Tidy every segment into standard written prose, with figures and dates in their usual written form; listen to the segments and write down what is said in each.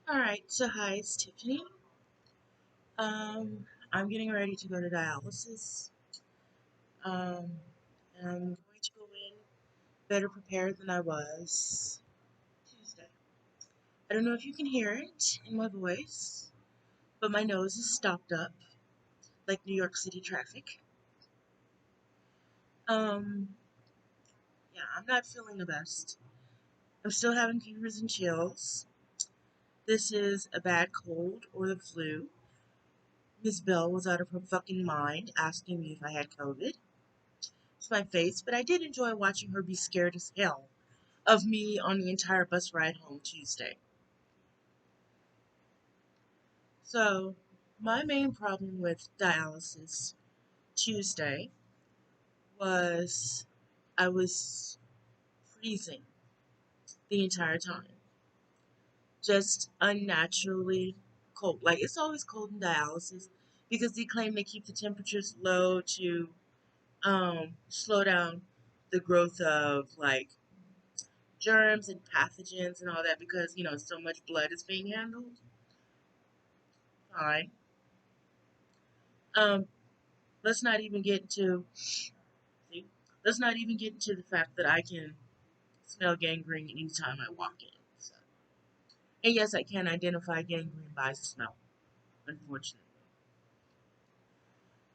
Alright, so hi, it's Tiffany. I'm getting ready to go to dialysis. Um, and I'm going to go in better prepared than I was Tuesday. I don't know if you can hear it in my voice, but my nose is stopped up like New York City traffic. Um, yeah, I'm not feeling the best. I'm still having fevers and chills. This is a bad cold or the flu. Miss Bell was out of her fucking mind asking me if I had COVID to my face, but I did enjoy watching her be scared as hell of me on the entire bus ride home Tuesday. So, my main problem with dialysis Tuesday was I was freezing the entire time. Just unnaturally cold. Like, it's always cold in dialysis because they claim they keep the temperatures low to slow down the growth of like germs and pathogens and all that because so much blood is being handled. Fine. Um, let's not even get into see, let's not even get into the fact that I can smell gangrene anytime I walk in. So, and yes, I can identify gangrene by smell, unfortunately.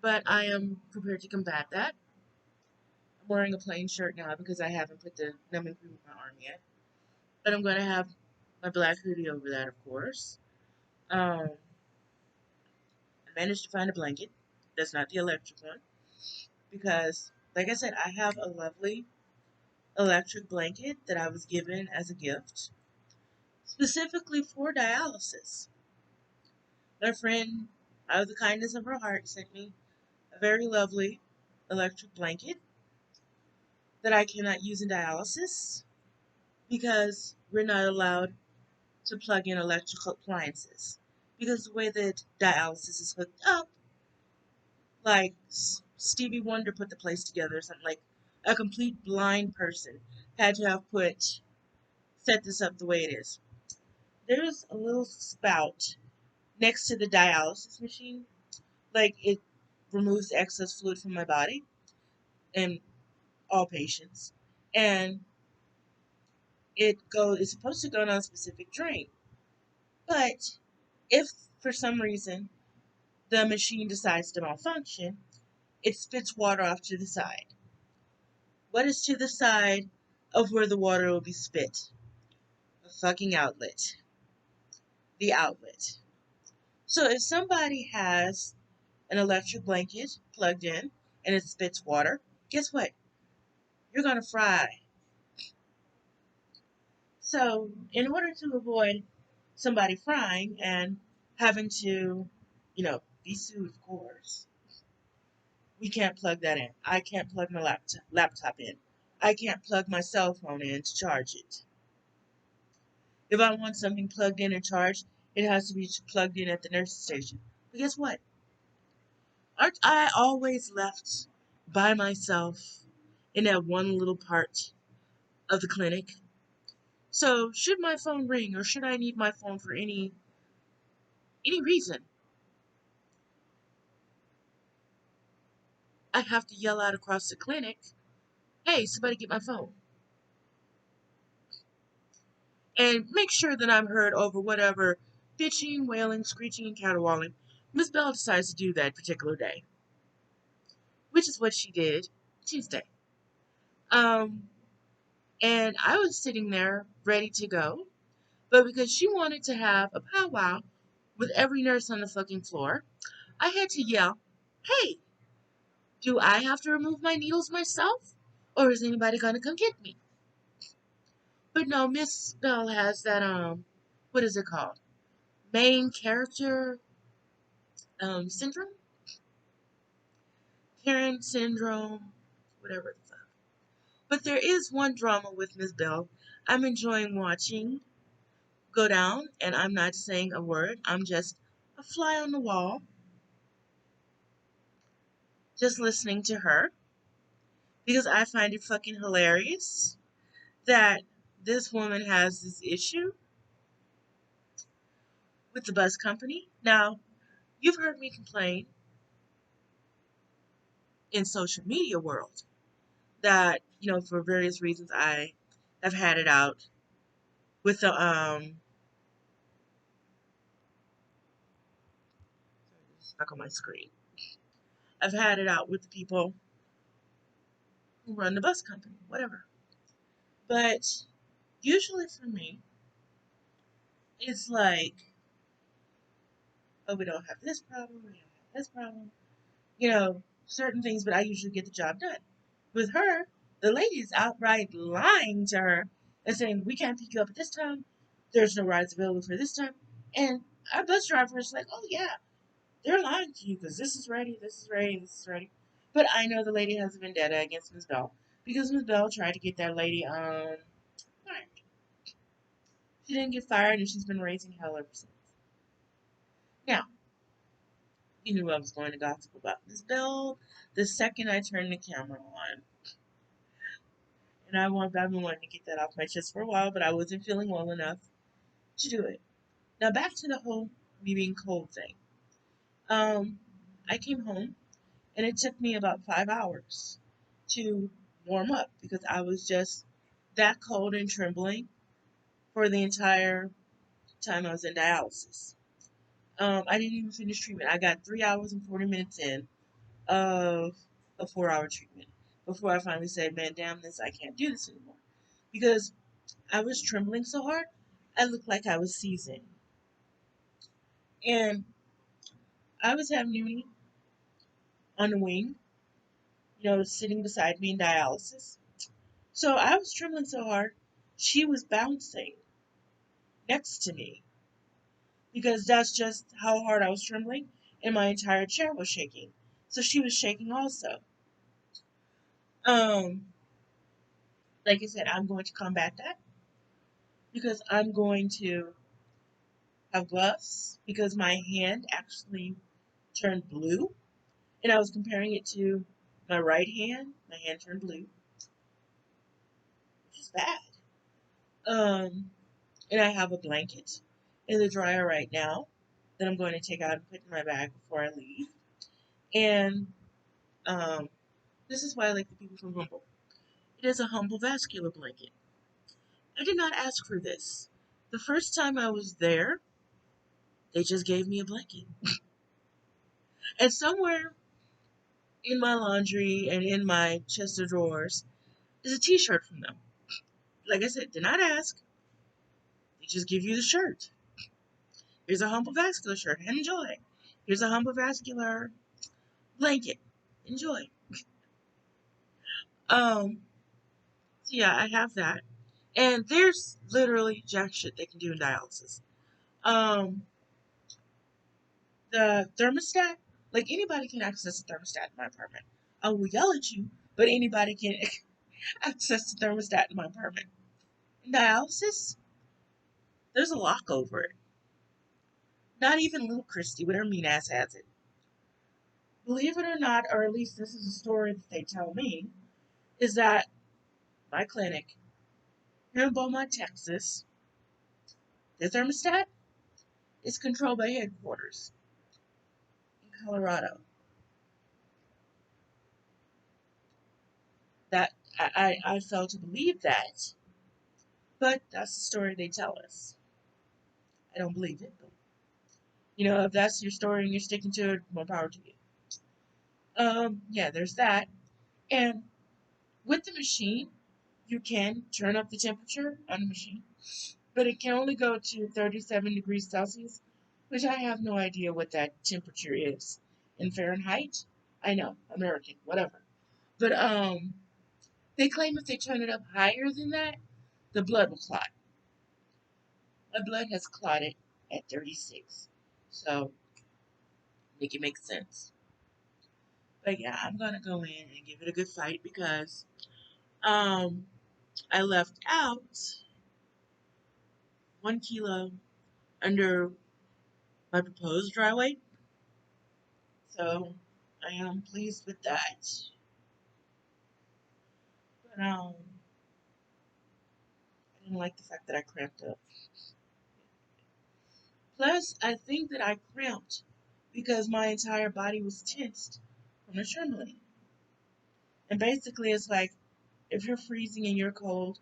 But I am prepared to combat that. I'm wearing a plain shirt now because I haven't put the numbing cream on my arm yet. But I'm going to have my black hoodie over that, of course. I managed to find a blanket. That's not the electric one because, like I said, I have a lovely electric blanket that I was given as a gift specifically for dialysis. My friend, out of the kindness of her heart, sent me a very lovely electric blanket that I cannot use in dialysis because we're not allowed to plug in electrical appliances. Because the way that dialysis is hooked up, like Stevie Wonder put the place together or something, like a complete blind person had to have set this up the way it is. There's a little spout next to the dialysis machine, like it removes excess fluid from my body in all patients, and it's supposed to go down a specific drain. But if for some reason the machine decides to malfunction, it spits water off to the side. What is to the side of where the water will be spit? A fucking outlet. The outlet. So if somebody has an electric blanket plugged in and it spits water, guess what? You're gonna fry. So, in order to avoid somebody frying and having to, be sued, of course, we can't plug that in. I can't plug my laptop in. I can't plug my cell phone in to charge it. If I want something plugged in and charged, it has to be plugged in at the nurse's station. But guess what? Aren't I always left by myself in that one little part of the clinic? So, should my phone ring or should I need my phone for any reason, I have to yell out across the clinic, hey, somebody get my phone. And make sure that I'm heard over whatever bitching, wailing, screeching, and caterwauling Miss Bell decides to do that particular day. Which is what she did Tuesday. Um, and I was sitting there ready to go, but because she wanted to have a powwow with every nurse on the fucking floor, I had to yell, hey, do I have to remove my needles myself? Or is anybody gonna come get me? But no, Miss Bell has that what is it called? Main character syndrome? Karen syndrome, whatever the fuck. But there is one drama with Miss Bell I'm enjoying watching go down, and I'm not saying a word. I'm just a fly on the wall, just listening to her because I find it fucking hilarious that this woman has this issue with the bus company. Now, you've heard me complain in social media world that, for various reasons I have had it out with the stuck on my screen. I've had it out with the people who run the bus company, whatever. But usually for me, it's like, oh, we don't have this problem, we don't have this problem, certain things, but I usually get the job done. With her, the lady is outright lying to her and saying, we can't pick you up at this time, there's no rides available for this time. And our bus driver is like, oh, yeah, they're lying to you because this is ready, this is ready, this is ready. But I know the lady has a vendetta against Ms. Bell because Ms. Bell tried to get that lady fired. She didn't get fired, and she's been raising hell ever since. Now, you knew I was going to gossip about Ms. Bell the second I turned the camera on. And I've been wanting to get that off my chest for a while, but I wasn't feeling well enough to do it. Now, back to the whole me being cold thing. I came home, and it took me about 5 hours to warm up because I was just that cold and trembling for the entire time I was in dialysis. I didn't even finish treatment. I got 3 hours and 40 minutes in of a 4 hour treatment before I finally said, man, damn this, I can't do this anymore. Because I was trembling so hard, I looked like I was seizing. And I was having Nuni on the wing, sitting beside me in dialysis. So I was trembling so hard, she was bouncing next to me because that's just how hard I was trembling, and my entire chair was shaking. So she was shaking also. Um, like I said, I'm going to combat that because I'm going to have gloves because my hand actually turned blue, and I was comparing it to my right hand. My hand turned blue, which is bad. Um, and I have a blanket in the dryer right now that I'm going to take out and put in my bag before I leave. And um, this is why I like the people from Humble. It is a Humble vascular blanket. I did not ask for this. The first time I was there, they just gave me a blanket. And somewhere in my laundry and in my chest of drawers is a t-shirt from them. Like I said, did not ask. They just give you the shirt. Here's a Humble vascular shirt. Enjoy. Here's a Humble vascular blanket. Enjoy. Um, so yeah, I have that. And there's literally jack shit they can do in dialysis. Um, the thermostat, like anybody can access the thermostat in my apartment. I will yell at you, but anybody can access the thermostat in my apartment. In dialysis, there's a lock over it. Not even little Christy with her mean ass has it. Believe it or not, or at least this is a story that they tell me, is that my clinic here in Beaumont, Texas, the thermostat is controlled by headquarters in Colorado. That I fail to believe that, but that's the story they tell us. I don't believe it, but if that's your story and you're sticking to it, more power to you. Yeah, there's that. And with the machine, you can turn up the temperature on the machine, but it can only go to 37 degrees Celsius, which I have no idea what that temperature is in Fahrenheit. I know, American, whatever. But they claim if they turn it up higher than that, the blood will clot. My blood has clotted at 36, so make it make sense. But yeah, I'm gonna go in and give it a good fight because um I left out 1 kilo under my proposed dry weight. So I am pleased with that. But I didn't like the fact that I cramped up. Plus, I think that I cramped because my entire body was tensed from the trembling. And basically, it's like if you're freezing and you're cold,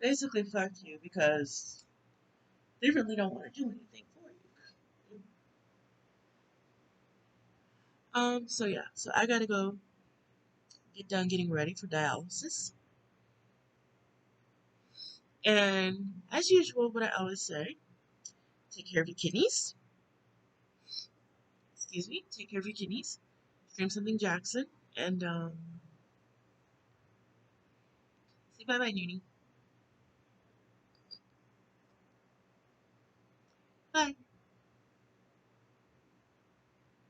basically fuck you because they really don't want to do anything for you. So yeah, so I gotta go get done getting ready for dialysis. And as usual, what I always say, take care of your kidneys. Excuse me, take care of your kidneys. Drink something Jackson. And say bye bye, Noonie. Bye.